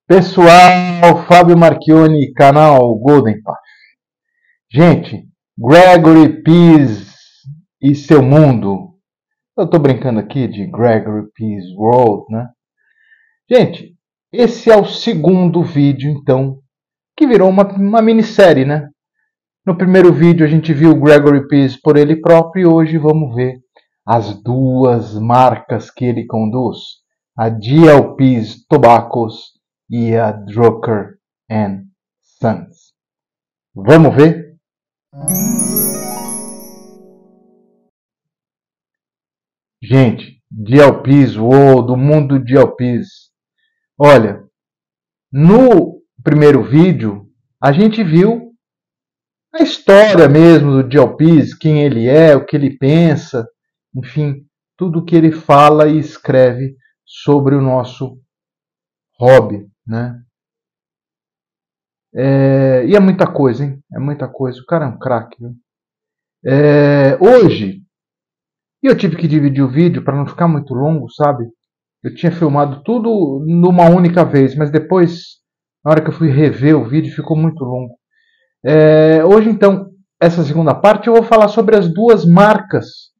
Pessoal, Fábio Marchioni, canal Golden Path. Gente, Gregory Pease e seu mundo. Eu tô brincando aqui de Gregory Pease World, né? Gente, esse é o segundo vídeo, então, que virou uma minissérie, né? No primeiro vídeo a gente viu o Gregory Pease por ele próprio e hoje vamos ver as duas marcas que ele conduz. A D.L. Pease Tobaccos e a Drucker & Sons. Vamos ver? Gente, D.L. Pease, do mundo D.L. Pease. Olha, no primeiro vídeo a gente viu a história mesmo do D.L. Pease, quem ele é, o que ele pensa, enfim, tudo que ele fala e escreve sobre o nosso hobby, né? E é muita coisa, hein? É muita coisa. O cara é um craque, viu? Hoje, eu tive que dividir o vídeo para não ficar muito longo, sabe? Eu tinha filmado tudo numa única vez, mas depois, na hora que eu fui rever o vídeo, ficou muito longo. Hoje, então, essa segunda parte, eu vou falar sobre as duas marcas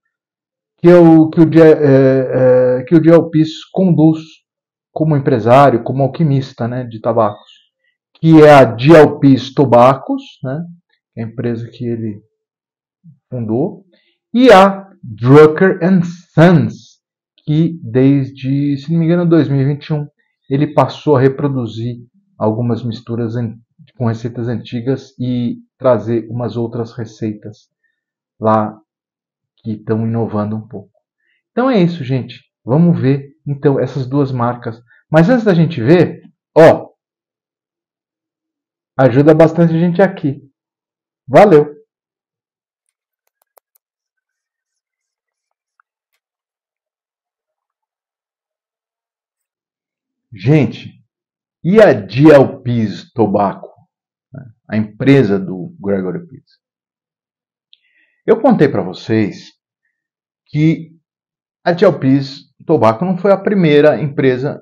que o D.L. Pease conduz como empresário, como alquimista, né, de tabacos, que é a D.L. Pease Tobaccos, né, a empresa que ele fundou, e a Drucker & Sons, que desde, se não me engano, 2021, ele passou a reproduzir algumas misturas com receitas antigas e trazer umas outras receitas lá que estão inovando um pouco. Então é isso, gente. Vamos ver então essas duas marcas. Mas antes da gente ver, ajuda bastante a gente aqui. Valeu! Gente, e a D.L. Pease Tobacco, a empresa do Gregory Pease? Eu contei para vocês que a D.L. Pease Tobacco não foi a primeira empresa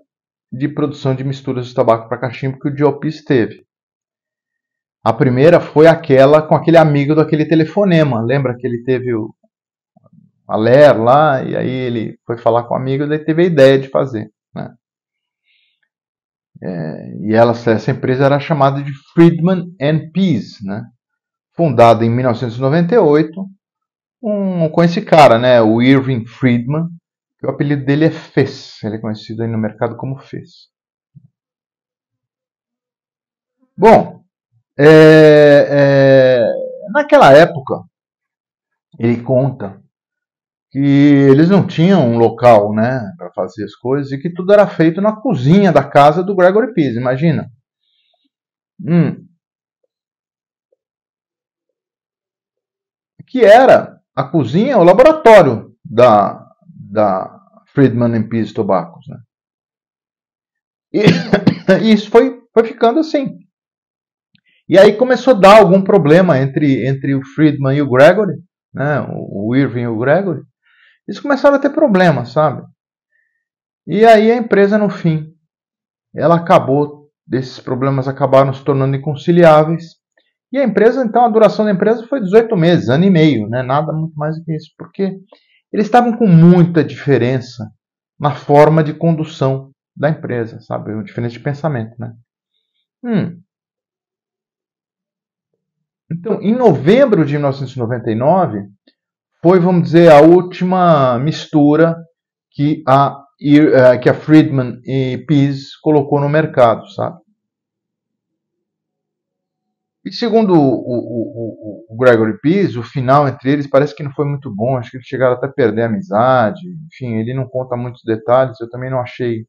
de produção de misturas de tabaco para cachimbo que o D.L. Pease teve. A primeira foi aquela com aquele amigo daquele telefonema. Lembra que ele teve a Ler lá, e aí ele foi falar com o amigo, e daí teve a ideia de fazer, né? E essa empresa era chamada de Friedman & Pease, né? Fundada em 1998, com esse cara, né? O Irving Friedman, que o apelido dele é Fez. Ele é conhecido aí no mercado como Fez. Bom, naquela época, ele conta que eles não tinham um local, né, para fazer as coisas e que tudo era feito na cozinha da casa do Gregory Pease, imagina. Que era a cozinha, o laboratório da Friedman & Pease Tobaccos, né? E isso foi ficando assim. E aí começou a dar algum problema entre o Friedman e o Gregory, né, o Irving e o Gregory. Eles começaram a ter problemas, sabe? E aí a empresa, no fim, ela acabou, desses problemas acabaram se tornando inconciliáveis. E a empresa, então, a duração da empresa foi 18 meses, ano e meio, né? Nada muito mais do que isso, porque eles estavam com muita diferença na forma de condução da empresa, sabe? Uma diferença de pensamento, né? Então, em novembro de 1999, foi, vamos dizer, a última mistura que a Friedman e Pease colocou no mercado, sabe? E segundo o Gregory Pease, o final entre eles parece que não foi muito bom, acho que eles chegaram até a perder a amizade, enfim, ele não conta muitos detalhes, eu também não achei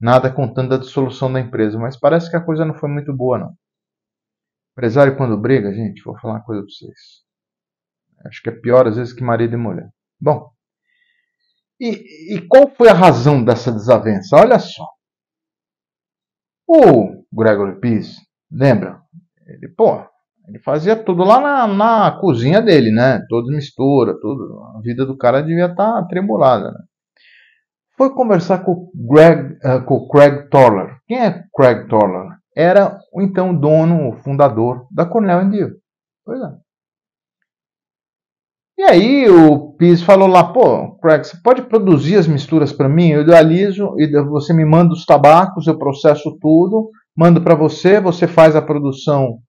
nada contando da dissolução da empresa, mas parece que a coisa não foi muito boa, não. Empresário quando briga, gente, vou falar uma coisa para vocês. Acho que é pior às vezes que marido e mulher. Bom, e qual foi a razão dessa desavença? Olha só. O Gregory Pease, lembra? Ele fazia tudo lá na cozinha dele, né? Toda mistura, tudo. A vida do cara devia estar atribulada, né? foi conversar com o Craig Torler. Quem é Craig Torler? Era então o dono, o fundador da Cornell Deal. Pois é. E aí o Pease falou lá, pô, Craig, você pode produzir as misturas para mim? Eu idealizo, e você me manda os tabacos, eu processo tudo, mando para você, você faz a produção,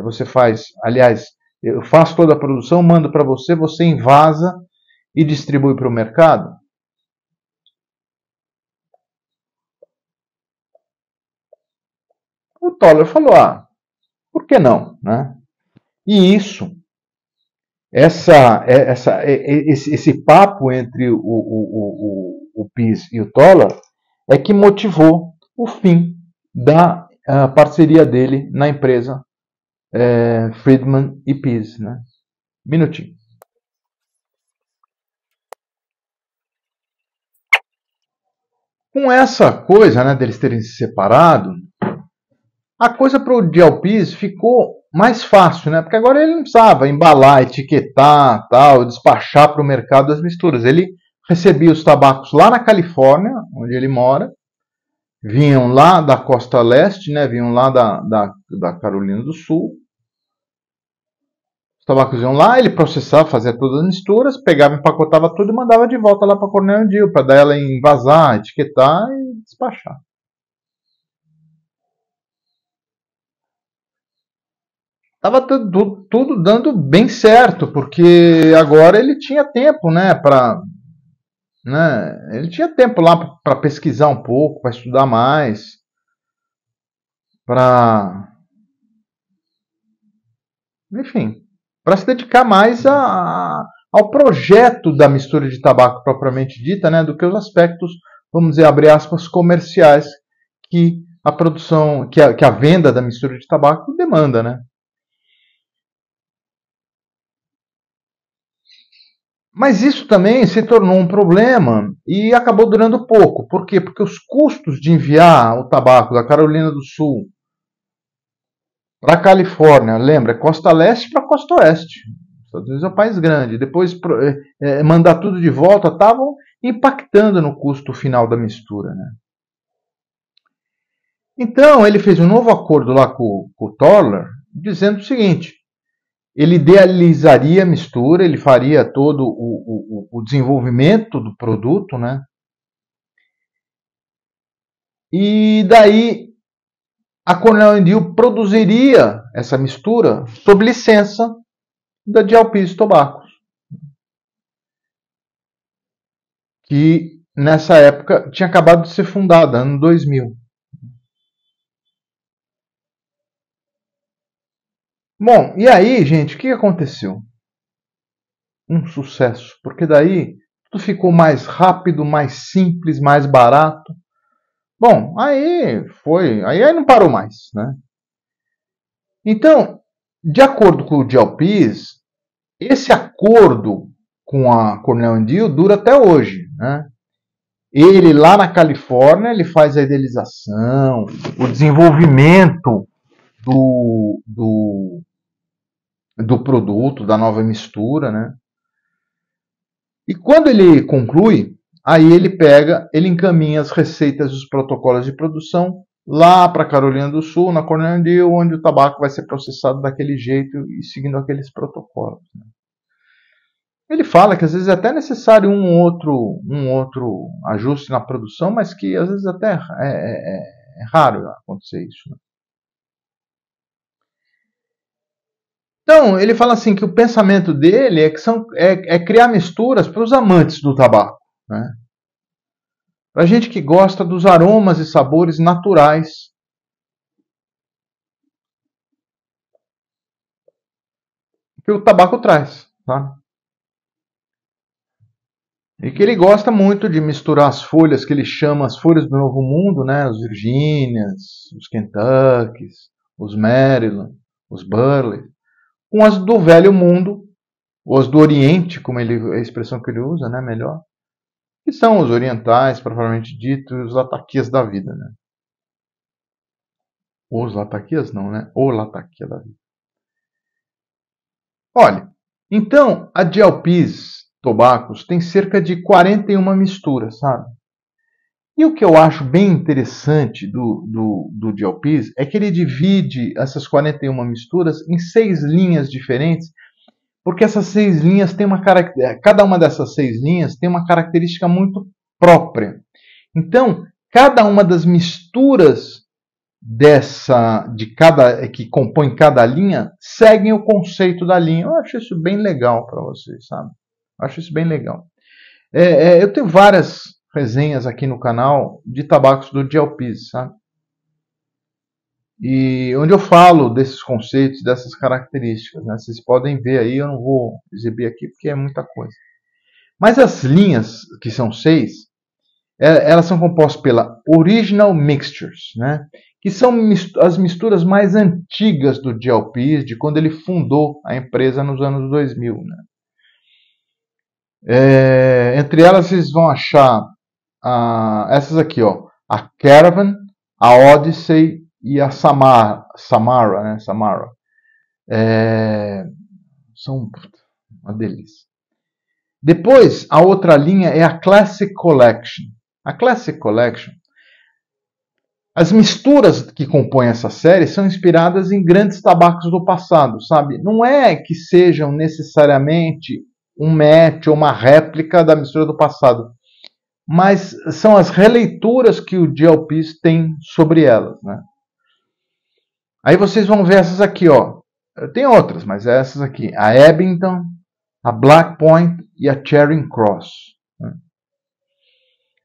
você faz, aliás, eu faço toda a produção, mando para você, você envasa e distribui para o mercado? O Toller falou, por que não? Né? E esse papo entre o Pease e o Toller é que motivou o fim da parceria dele na empresa Friedman e Pease. Né? Minutinho. Com essa coisa, né, deles terem se separado, a coisa para o Gel Pease ficou mais fácil, né? Porque agora ele não precisava embalar, etiquetar, tal, despachar para o mercado as misturas. Ele recebia os tabacos lá na Califórnia, onde ele mora, vinham lá da costa leste, né? Vinham lá da Carolina do Sul. Os tabacos iam lá, ele processava, fazia todas as misturas, pegava, empacotava tudo e mandava de volta lá para a Cornell Deal, para dar ela envasar, etiquetar e despachar. Estava tudo dando bem certo, porque agora ele tinha tempo, né, ele tinha tempo lá para pesquisar um pouco, para estudar mais, para, enfim, para se dedicar mais ao projeto da mistura de tabaco propriamente dita, né, do que os aspectos, vamos dizer, abre aspas, comerciais que a produção, que a venda da mistura de tabaco demanda, né? Mas isso também se tornou um problema e acabou durando pouco. Por quê? Porque os custos de enviar o tabaco da Carolina do Sul para a Califórnia, lembra, costa leste para costa oeste. Os Estados Unidos é um país grande. Depois mandar tudo de volta estavam impactando no custo final da mistura. Né? Então ele fez um novo acordo lá com o Torler, dizendo o seguinte: ele idealizaria a mistura, ele faria todo o desenvolvimento do produto, né? E daí a Cornell Deal produziria essa mistura sob licença da Dialpis Tobacco, que nessa época tinha acabado de ser fundada, ano 2000. Bom, e aí, gente, o que aconteceu? Um sucesso, porque daí tudo ficou mais rápido, mais simples, mais barato. Bom, aí não parou mais, né? Então, de acordo com o Dialpis, esse acordo com a Cornell Deal dura até hoje, né? Ele lá na Califórnia, ele faz a idealização, o desenvolvimento do produto, da nova mistura, né? E quando ele conclui, aí ele encaminha as receitas dos protocolos de produção lá para a Carolina do Sul, na Cornell Deal, onde o tabaco vai ser processado daquele jeito e seguindo aqueles protocolos. Né? Ele fala que às vezes é até necessário um outro ajuste na produção, mas que às vezes até é raro acontecer isso. Né? Então, ele fala assim que o pensamento dele é criar misturas para os amantes do tabaco. Né? Para gente que gosta dos aromas e sabores naturais que o tabaco traz. Tá? E que ele gosta muito de misturar as folhas que ele chama as folhas do Novo Mundo, né? Os Virgínias, os Kentuckys, os Maryland, os Burley, com as do Velho Mundo, ou as do Oriente, como é a expressão que ele usa, né? Melhor, que são os orientais, propriamente dito, e os lataquias da vida, né? Os lataquias não, né? O lataquia da vida. Olha, então a Dialpis Tobaccos tem cerca de 41 misturas, sabe? E o que eu acho bem interessante do GLPs é que ele divide essas 41 misturas em 6 linhas diferentes, porque essas 6 linhas têm cada uma dessas 6 linhas tem uma característica muito própria. Então, cada uma das misturas que compõem cada linha seguem o conceito da linha. Eu acho isso bem legal para vocês, sabe? Eu acho isso bem legal. Eu tenho várias resenhas aqui no canal de tabacos do GLPs, sabe? E onde eu falo desses conceitos, dessas características, né? Vocês podem ver aí, eu não vou exibir aqui porque é muita coisa. Mas as linhas, que são 6, elas são compostas pela Original Mixtures, né? Que são as misturas mais antigas do GLPs, de quando ele fundou a empresa nos anos 2000, né? Entre elas vocês vão achar essas aqui, ó, a Caravan, a Odyssey e a Samara, né? Samara. São uma delícia. Depois, a outra linha é a Classic Collection. A Classic Collection, as misturas que compõem essa série são inspiradas em grandes tabacos do passado, sabe? Não é que sejam necessariamente um match ou uma réplica da mistura do passado, mas são as releituras que o GLPs tem sobre elas, né? Aí vocês vão ver essas aqui, ó. Tem outras, mas essas aqui. A Abington, a Black Point e a Charing Cross.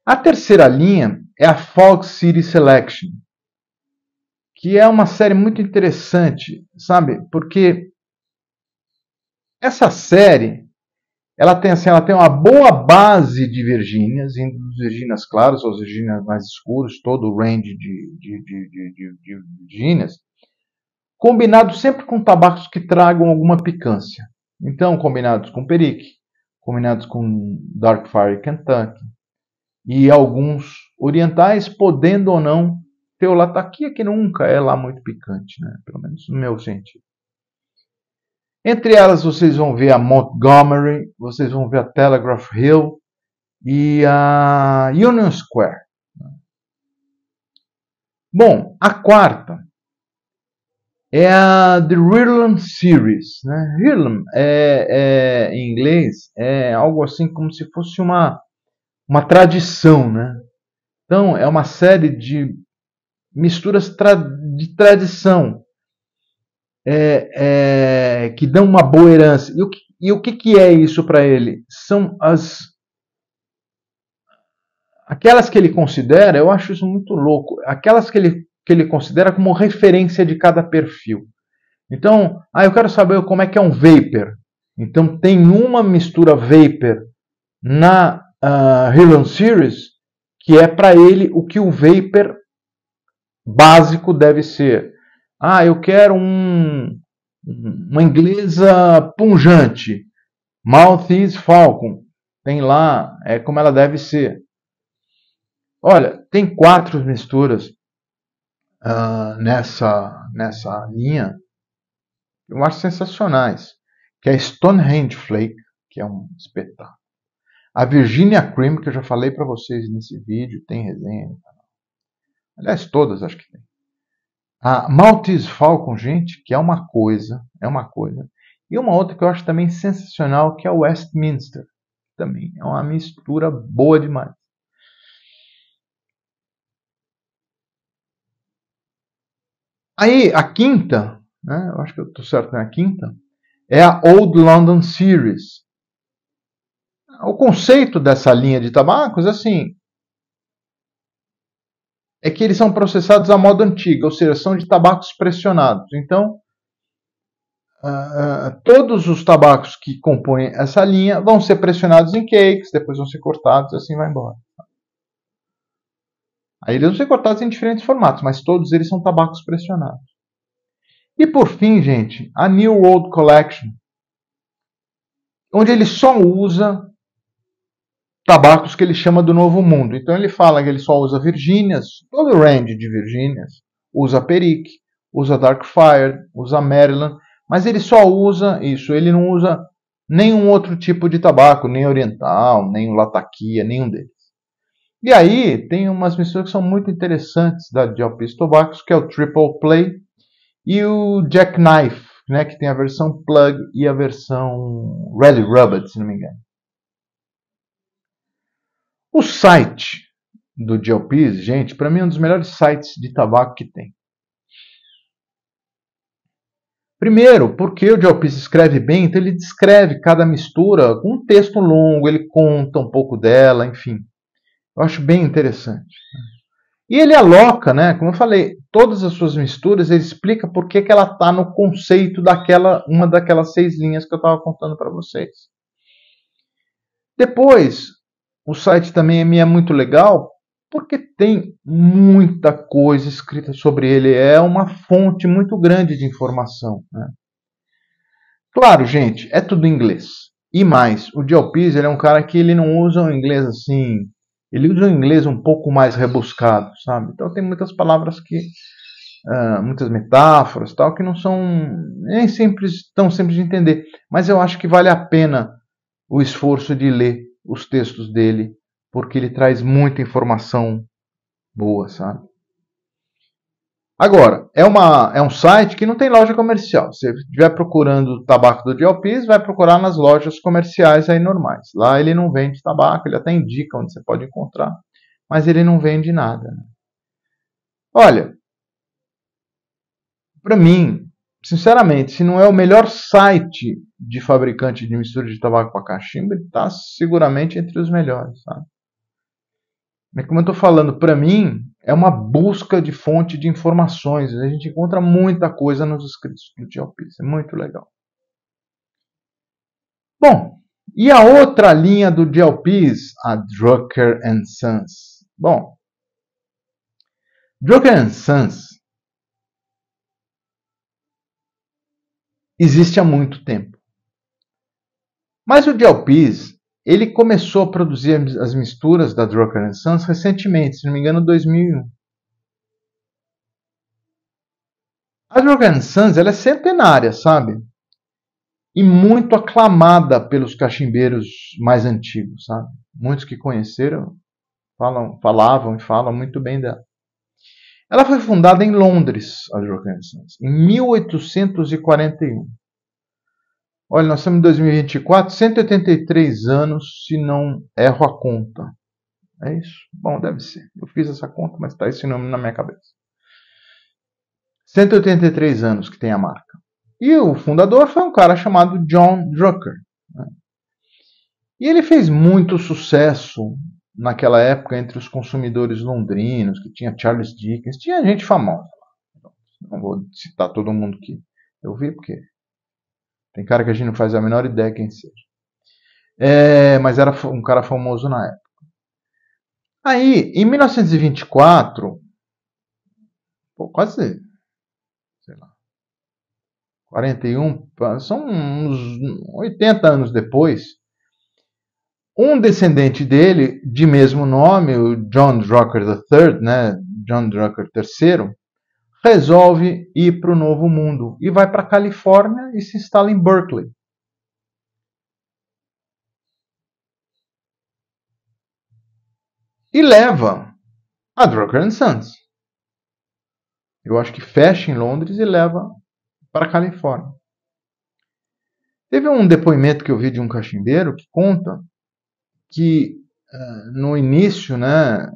A terceira linha é a Fog City Selection, que é uma série muito interessante, sabe? Porque essa série ela tem uma boa base de Virgínias, indo dos Virgínias claros aos Virgínias mais escuros, todo o range de Virgínias, combinado sempre com tabacos que tragam alguma picância. Então, combinados com Perique, combinados com Dark Fire Kentucky, e alguns orientais, podendo ou não ter o lataquia, que nunca é lá muito picante, né? Pelo menos no meu sentido. Entre elas vocês vão ver a Montgomery, vocês vão ver a Telegraph Hill e a Union Square. Bom, a quarta é a The Ireland Series, né? Ireland em inglês é algo assim como se fosse uma tradição, né? Então é uma série de misturas de tradição que dão uma boa herança. E o que é isso para ele? São aquelas que ele considera, eu acho isso muito louco, aquelas que ele considera como referência de cada perfil. Então, eu quero saber como é que é um vapor. Então tem uma mistura vapor na Ireland Series que é para ele o que o vapor básico deve ser. Eu quero uma inglesa pungente, Maltese Falcon, tem lá, é como ela deve ser. Olha, tem 4 misturas nessa linha, eu acho sensacionais, que é a Stonehenge Flake, que é um espetáculo. A Virginia Cream, que eu já falei para vocês nesse vídeo, tem resenha no canal. Aliás, todas acho que tem. A Maltese Falcon, gente, que é uma coisa. E uma outra que eu acho também sensacional, que é o Westminster. Também é uma mistura boa demais. Aí, a quinta, né, eu acho que eu estou certo na quinta, é a Old London Series. O conceito dessa linha de tabacos, assim, é que eles são processados à moda antiga, ou seja, são de tabacos pressionados. Então, todos os tabacos que compõem essa linha vão ser pressionados em cakes, depois vão ser cortados e assim vai embora. Aí eles vão ser cortados em diferentes formatos, mas todos eles são tabacos pressionados. E por fim, gente, a New World Collection, onde ele só usa tabacos que ele chama do Novo Mundo. Então ele fala que ele só usa Virgínias, todo o range de Virgínias, usa Perique, usa Dark Fire, usa Maryland, mas ele só usa isso, ele não usa nenhum outro tipo de tabaco, nem oriental, nem o latakia, nenhum deles. E aí tem umas misturas que são muito interessantes da Gel Peace Tobaccos, que é o Triple Play e o Jackknife, né, que tem a versão Plug e a versão Red Rubbed, se não me engano. O site do Gel Peace, gente, para mim é um dos melhores sites de tabaco que tem. Primeiro, porque o Gel Peace escreve bem, então ele descreve cada mistura com um texto longo, ele conta um pouco dela, enfim. Eu acho bem interessante. E ele aloca, né, como eu falei, todas as suas misturas, ele explica por que ela está no conceito uma daquelas 6 linhas que eu estava contando para vocês. Depois, o site também é muito legal, porque tem muita coisa escrita sobre ele. É uma fonte muito grande de informação, né? Claro, gente, é tudo em inglês. E mais, o Gel Peace, ele é um cara que ele não usa o inglês assim. Ele usa o inglês um pouco mais rebuscado, sabe? Então tem muitas palavras muitas metáforas, tal, que não são nem tão simples de entender. Mas eu acho que vale a pena o esforço de ler os textos dele, porque ele traz muita informação boa, sabe? Agora, é um site que não tem loja comercial. Se você estiver procurando o tabaco do Gel Peace, vai procurar nas lojas comerciais aí normais. Lá ele não vende tabaco, ele até indica onde você pode encontrar, mas ele não vende nada. Né? Olha, para mim, sinceramente, se não é o melhor site de fabricante de mistura de tabaco para cachimbo, ele está seguramente entre os melhores, sabe? Mas como eu estou falando, para mim, é uma busca de fonte de informações. A gente encontra muita coisa nos escritos do Gel Peace. É muito legal. Bom, e a outra linha do Gel Peace? A Drucker & Sons. Bom, Drucker & Sons existe há muito tempo. Mas o Gel Peace, ele começou a produzir as misturas da Drucker & Sons recentemente, se não me engano, em 2001. A Drucker & Sons, ela é centenária, sabe? E muito aclamada pelos cachimbeiros mais antigos, sabe? Muitos que conheceram falavam e falam muito bem dela. Ela foi fundada em Londres, a Drucker & Sons, em 1841. Olha, nós estamos em 2024, 183 anos, se não erro a conta. É isso? Bom, deve ser. Eu fiz essa conta, mas está esse nome na minha cabeça. 183 anos que tem a marca. E o fundador foi um cara chamado John Drucker. Né? E ele fez muito sucesso naquela época entre os consumidores londrinos, que tinha Charles Dickens, tinha gente famosa. Não vou citar todo mundo que eu vi, porque tem cara que a gente não faz a menor ideia quem seja. Mas era um cara famoso na época. Aí, em 1924, quase, sei lá, 41, são uns 80 anos depois, um descendente dele, de mesmo nome, o John Drucker III, né, John Drucker III, resolve ir para o Novo Mundo e vai para a Califórnia e se instala em Berkeley. E leva a Drucker & Sons. Eu acho que fecha em Londres e leva para a Califórnia. Teve um depoimento que eu vi de um cachimbeiro que conta que no início, né,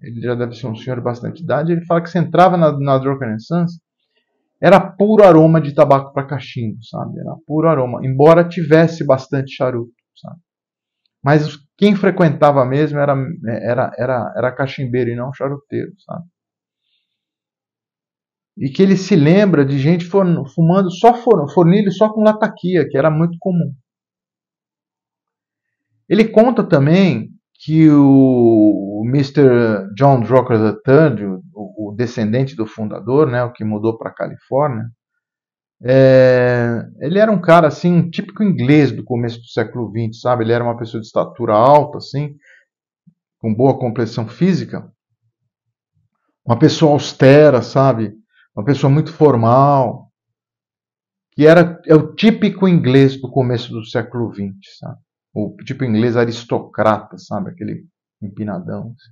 ele já deve ser um senhor de bastante idade, ele fala que você entrava na Drucker & Sons, era puro aroma de tabaco para cachimbo, sabe? Era puro aroma, embora tivesse bastante charuto, sabe? Mas quem frequentava mesmo era cachimbeiro e não charuteiro, sabe? E que ele se lembra de gente fumando só fornilho só com latakia, que era muito comum. Ele conta também que o Mr. John Drucker III, o descendente do fundador, né, o que mudou para a Califórnia, ele era um cara assim, um típico inglês do começo do século XX, sabe? Ele era uma pessoa de estatura alta, assim, com boa complexão física, uma pessoa austera, sabe? Uma pessoa muito formal, que é o típico inglês do começo do século XX, sabe? O tipo inglês aristocrata, sabe? Aquele empinadão. Assim.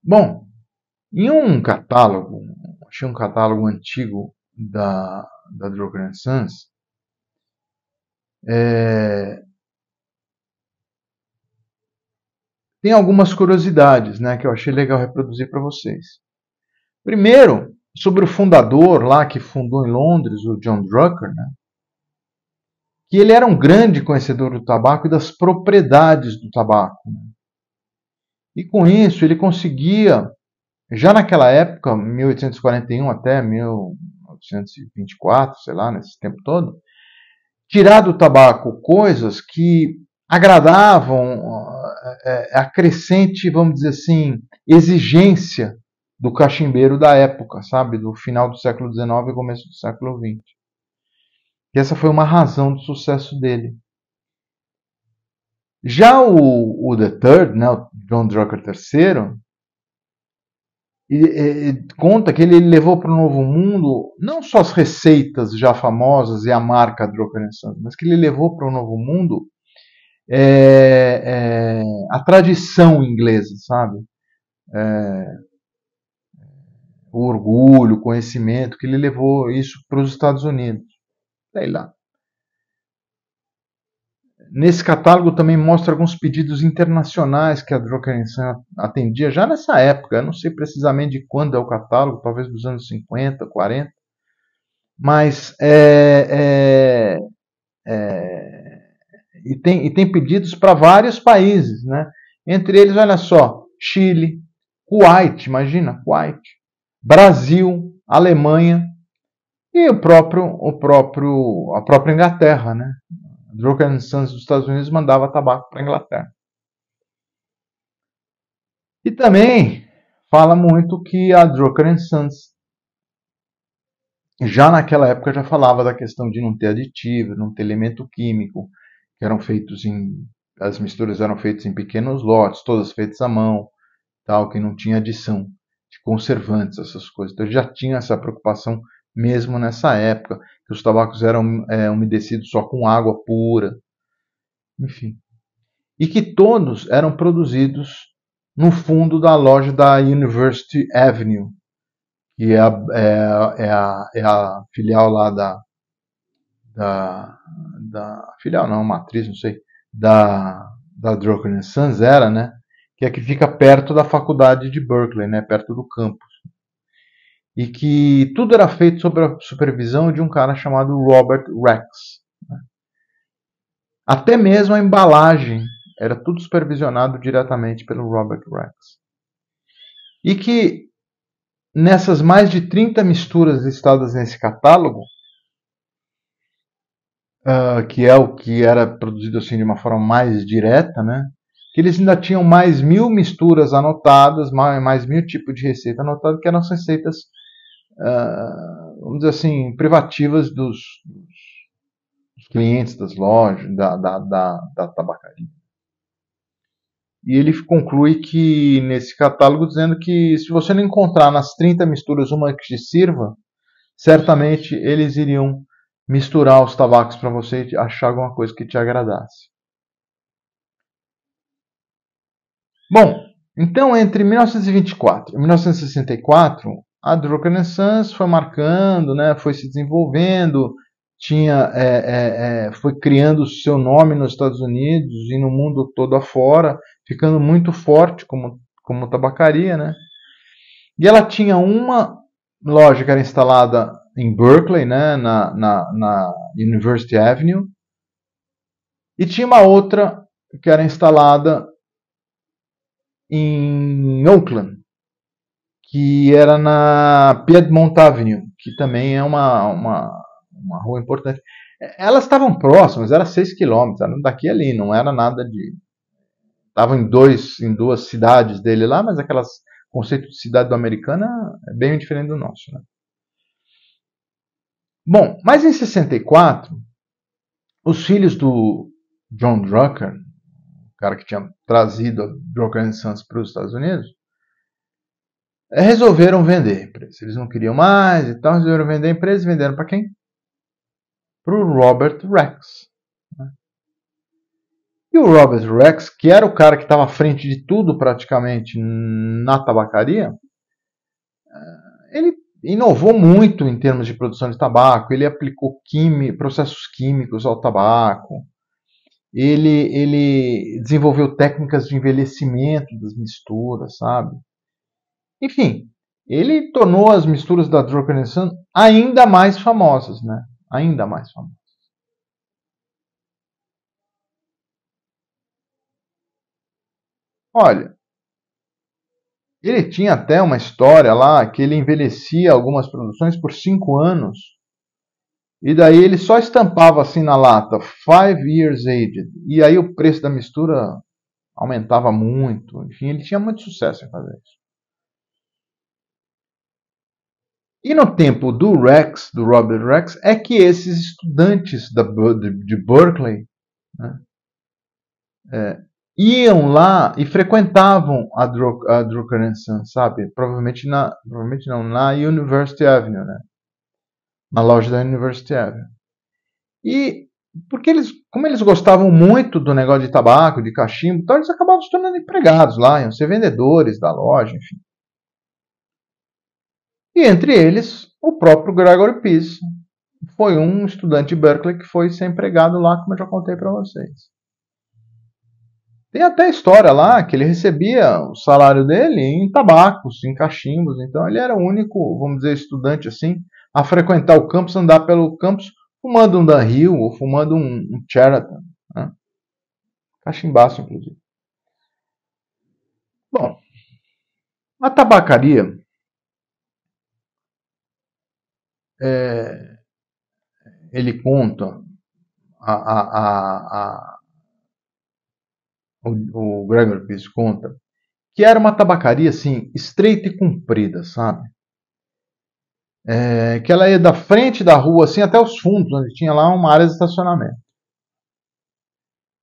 Bom, em um catálogo, achei um catálogo antigo da Drucker Sons, tem algumas curiosidades, né, que eu achei legal reproduzir para vocês. Primeiro, sobre o fundador lá que fundou em Londres, o John Drucker, né, que ele era um grande conhecedor do tabaco e das propriedades do tabaco. Né? E com isso ele conseguia, já naquela época, 1841 até 1924, sei lá, nesse tempo todo, tirar do tabaco coisas que agradavam a crescente, vamos dizer assim, exigência do cachimbeiro da época, sabe? Do final do século XIX e começo do século XX. E essa foi uma razão do sucesso dele. Já o The Third, né, o John Drucker III, conta que ele levou para o Novo Mundo não só as receitas já famosas e a marca Drucker Sons, mas que ele levou para o Novo Mundo a tradição inglesa, sabe? O orgulho, o conhecimento, que ele levou isso para os Estados Unidos. Sei lá. Nesse catálogo também mostra alguns pedidos internacionais que a Drucker Sons atendia já nessa época. Eu não sei precisamente de quando é o catálogo, talvez dos anos 50, 40. Mas e tem pedidos para vários países, né? Entre eles, olha só, Chile, Kuwait, imagina, Kuwait, Brasil, Alemanha e a própria Inglaterra, né? A Drucker Sons dos Estados Unidos mandava tabaco para a Inglaterra. E também fala muito que a Drucker Sons já naquela época já falava da questão de não ter aditivo, não ter elemento químico, que eram feitos as misturas eram feitas em pequenos lotes, todas feitas à mão, tal, que não tinha adição de conservantes, essas coisas. Então já tinha essa preocupação mesmo nessa época, que os tabacos eram umedecidos só com água pura, enfim. E que todos eram produzidos no fundo da loja da University Avenue, que é a filial lá filial não, matriz, não sei, da Drucker Sons era, né? Que é que fica perto da faculdade de Berkeley, né? Perto do campus. E que tudo era feito sob a supervisão de um cara chamado Robert Rex. Né? Até mesmo a embalagem era tudo supervisionado diretamente pelo Robert Rex. E que nessas mais de 30 misturas listadas nesse catálogo, que é o que era produzido assim de uma forma mais direta, né? Que eles ainda tinham mais 1000 misturas anotadas, mais 1000 tipos de receita anotadas, que eram as receitas, vamos dizer assim, privativas dos clientes das lojas, da tabacaria. E ele conclui que nesse catálogo dizendo que se você não encontrar nas 30 misturas uma que te sirva, certamente eles iriam misturar os tabacos para você e achar alguma coisa que te agradasse. Bom, então entre 1924 e 1964, a Drucker Sons foi marcando, né, foi se desenvolvendo, foi criando o seu nome nos Estados Unidos e no mundo todo afora, ficando muito forte como tabacaria, né? E ela tinha uma loja que era instalada em Berkeley, né, na University Avenue, e tinha uma outra que era instalada em Oakland, que era na Piedmont Avenue, que também é uma rua importante. Elas estavam próximas, era 6 quilômetros, era daqui e ali, não era nada de... Estavam em duas cidades dele lá, mas aquelas conceito de cidade do americana é bem diferente do nosso. Né? Bom, mas em 64, os filhos do John Drucker, o cara que tinha trazido a Drucker Sons para os Estados Unidos, resolveram vender a empresa. Eles não queriam mais e tal, resolveram vender a empresa e venderam para quem? para o Robert Rex. E o Robert Rex, que era o cara que estava à frente de tudo praticamente na tabacaria, ele inovou muito em termos de produção de tabaco, ele aplicou processos químicos ao tabaco, ele desenvolveu técnicas de envelhecimento das misturas, sabe? Enfim, ele tornou as misturas da Drucker & Son ainda mais famosas, né? Ainda mais famosas. Olha, ele tinha até uma história lá que ele envelhecia algumas produções por 5 anos. E daí ele só estampava assim na lata, 5 years aged. E aí o preço da mistura aumentava muito. Enfim, ele tinha muito sucesso em fazer isso. E no tempo do Rex, do Robert Rex, é que esses estudantes de Berkeley, né, iam lá e frequentavam a Drucker & Son, sabe? Provavelmente não, na University Avenue, né? Na loja da University Avenue. E porque como eles gostavam muito do negócio de tabaco, de cachimbo, então eles acabavam se tornando empregados lá, iam ser vendedores da loja, enfim. E entre eles, o próprio Gregory Pease foi um estudante de Berkeley que foi ser empregado lá, como eu já contei para vocês. Tem até história lá que ele recebia o salário dele em tabacos, em cachimbos. Então ele era o único, vamos dizer, estudante assim, a frequentar o campus, andar pelo campus, fumando um Dunhill ou fumando um Sheraton. Né? Cachimbaço, inclusive. Bom, a tabacaria ele conta, o Gregory Pease conta, que era uma tabacaria assim, estreita e comprida, sabe? Que ela ia da frente da rua assim até os fundos, onde tinha lá uma área de estacionamento.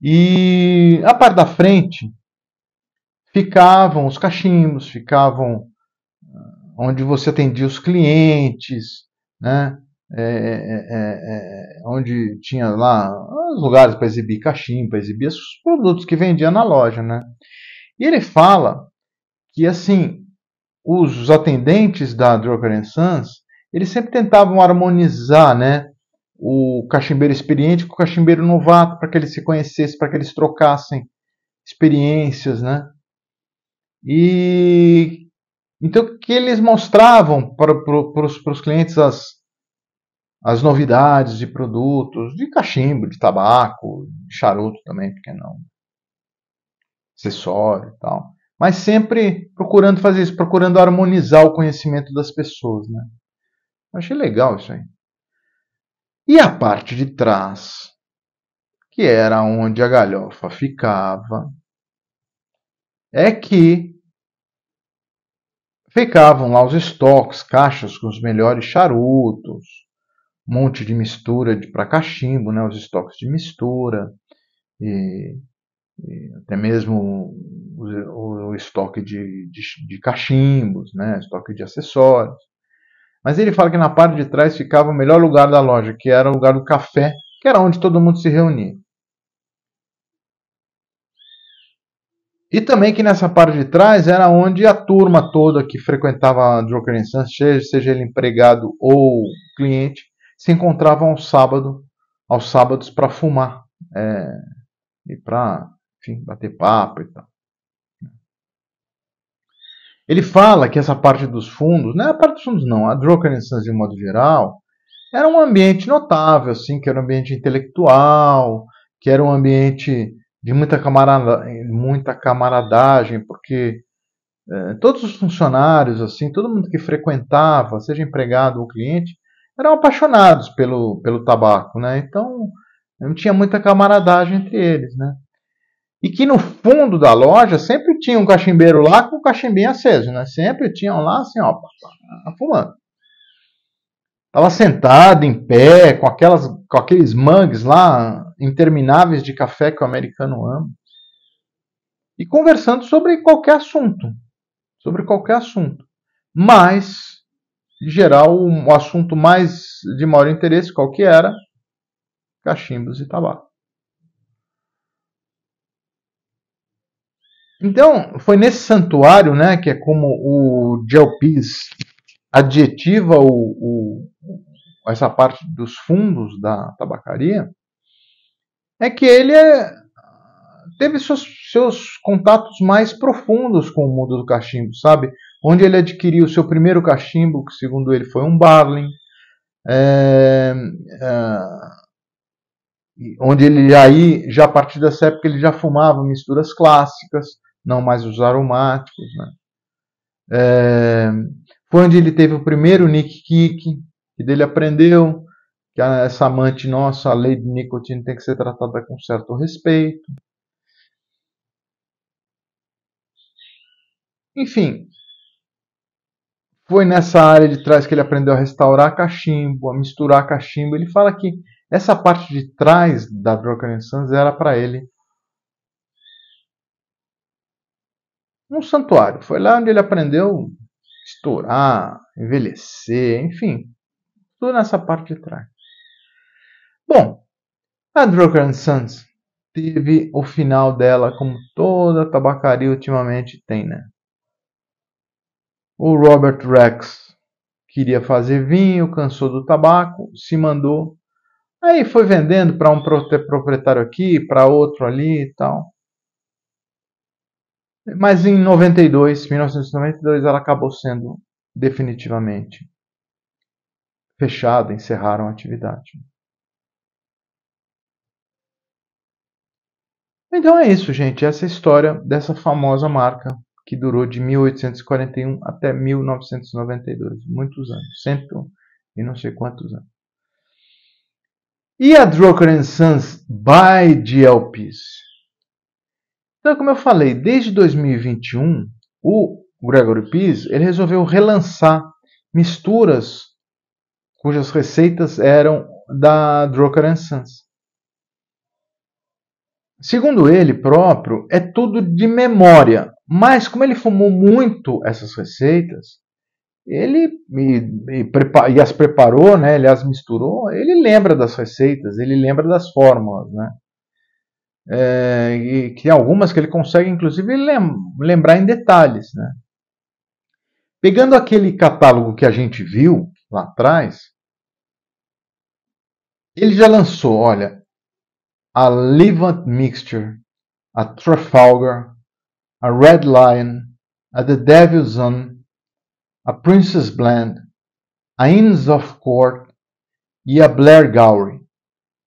E a parte da frente ficavam os cachimbos, ficavam onde você atendia os clientes, né? Onde tinha lá os lugares para exibir cachimbo, para exibir os produtos que vendia na loja, né? E ele fala que assim os atendentes da Drucker & Sons eles sempre tentavam harmonizar, né, o cachimbeiro experiente com o cachimbeiro novato para que eles se conhecessem, para que eles trocassem experiências, né? E então que eles mostravam para os clientes as novidades de produtos, de cachimbo, de tabaco, de charuto também, porque não, acessório e tal. Mas sempre procurando fazer isso, procurando harmonizar o conhecimento das pessoas, né? Eu achei legal isso aí. E a parte de trás, que era onde a galhofa ficava, é que ficavam lá os estoques, caixas com os melhores charutos, um monte de mistura para cachimbo, né, os estoques de mistura, e até mesmo o estoque de cachimbos, né, estoque de acessórios. Mas ele fala que na parte de trás ficava o melhor lugar da loja, que era o lugar do café, que era onde todo mundo se reunia. E também que nessa parte de trás era onde a turma toda que frequentava a Drucker & Sons, seja ele empregado ou cliente, se encontravam aos sábados para fumar e para, enfim, bater papo e tal. Ele fala que essa parte dos fundos, não é a parte dos fundos não, a Drucker & Sons de um modo geral, era um ambiente notável, assim, que era um ambiente intelectual, que era um ambiente de muita camaradagem, porque todos os funcionários, assim, todo mundo que frequentava, seja empregado ou cliente, eram apaixonados pelo tabaco, né? Então, não tinha muita camaradagem entre eles, né? E que no fundo da loja sempre tinha um cachimbeiro lá com o cachimbinho aceso, né? Sempre tinham lá, assim, ó, fumando. Estava sentado em pé, com aqueles mugs lá, intermináveis de café que o americano ama. E conversando sobre qualquer assunto. Sobre qualquer assunto. Mas, em geral, o assunto mais de maior interesse, qual que era? cachimbos e tabaco. Então, foi nesse santuário, né, que é como o Gelpies adjetiva essa parte dos fundos da tabacaria, é que ele teve seus contatos mais profundos com o mundo do cachimbo, sabe? Onde ele adquiriu o seu primeiro cachimbo, que segundo ele foi um Barling, onde ele aí, já a partir dessa época, ele já fumava misturas clássicas, não mais os aromáticos, né? Foi onde ele teve o primeiro Nick Kick, que dele aprendeu que essa amante nossa, a lei de nicotina, tem que ser tratada com certo respeito. Enfim, foi nessa área de trás que ele aprendeu a restaurar cachimbo, a misturar cachimbo. Ele fala que essa parte de trás da Drucker & Sons era para ele um santuário. Foi lá onde ele aprendeu a misturar, envelhecer, enfim, tudo nessa parte de trás. Bom, a Drucker & Sons teve o final dela, como toda tabacaria ultimamente tem, né? O Robert Rex queria fazer vinho, cansou do tabaco, se mandou. Aí foi vendendo para um proprietário aqui, para outro ali e tal. Mas em 1992, ela acabou sendo definitivamente fechada, encerraram a atividade. Então é isso, gente. Essa é a história dessa famosa marca que durou de 1841 até 1992. Muitos anos. Cento e não sei quantos anos. E a Drucker & Sons by GLPs? Então, como eu falei, desde 2021, o Gregory Pease ele resolveu relançar misturas cujas receitas eram da Drucker & Sons. Segundo ele próprio, é tudo de memória, mas como ele fumou muito essas receitas, ele e as preparou, né, ele as misturou, ele lembra das receitas, ele lembra das fórmulas, né? E que algumas que ele consegue, inclusive, lembrar em detalhes, né? Pegando aquele catálogo que a gente viu lá atrás, ele já lançou, olha, a Levant Mixture, a Trafalgar, a Red Lion, a The Devil's Own, a Princess Blend, a Inns of Court e a Blair Gowrie,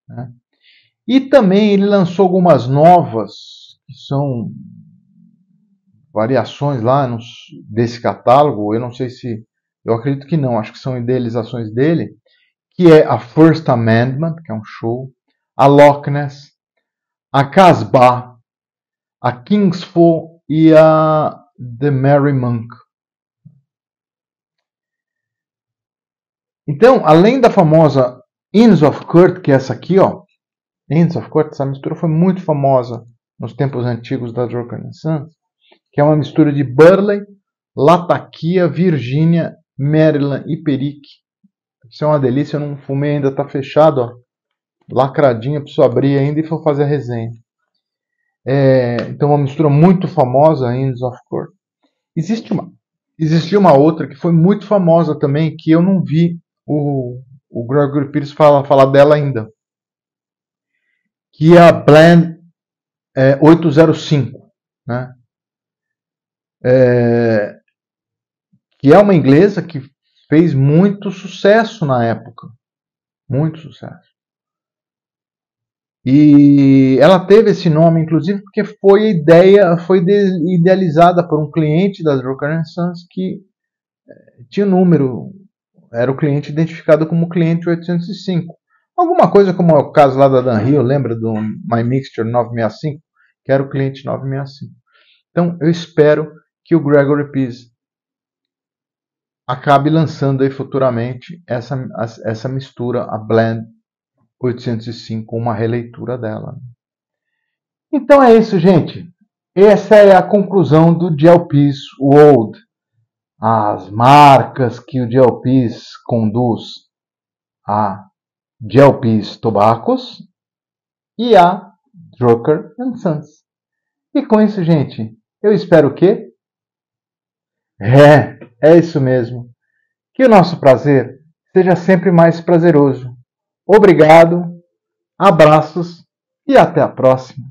né? E também ele lançou algumas novas, que são variações lá desse catálogo. Eu não sei se, eu acredito que não, acho que são idealizações dele, que é a First Amendment, que é um show, a Loch Ness, a Casbah, a Kingsful e a The Merry Monk. Então, além da famosa Inns of Court, que é essa aqui, ó, Inns of Court, essa mistura foi muito famosa nos tempos antigos da Drucker & Sons, que é uma mistura de Burley, Latakia, Virgínia, Maryland e Perique. Isso é uma delícia, eu não fumei ainda, está fechado, ó, lacradinha, preciso abrir ainda e vou fazer a resenha. Então, uma mistura muito famosa, Inns of Court. Existiu uma outra que foi muito famosa também, que eu não vi o Gregory Pease falar dela ainda, que é a Blend 805, né? Que é uma inglesa que fez muito sucesso na época. Muito sucesso. E ela teve esse nome, inclusive, porque foi idealizada por um cliente da Drucker & Sons que tinha o número, era o cliente identificado como cliente 805. Alguma coisa como o caso lá da Dan Hill, lembra do My Mixture 965, que era o cliente 965. Então, eu espero que o Gregory Pease acabe lançando aí futuramente essa mistura, a Blend 805, uma releitura dela. Então é isso, gente. Essa é a conclusão do GLP's World. As marcas que o GLP's conduz a GLP's Tobaccos e a Drucker & Sons. E com isso, gente, eu espero que... É isso mesmo. Que o nosso prazer seja sempre mais prazeroso. Obrigado, abraços e até a próxima.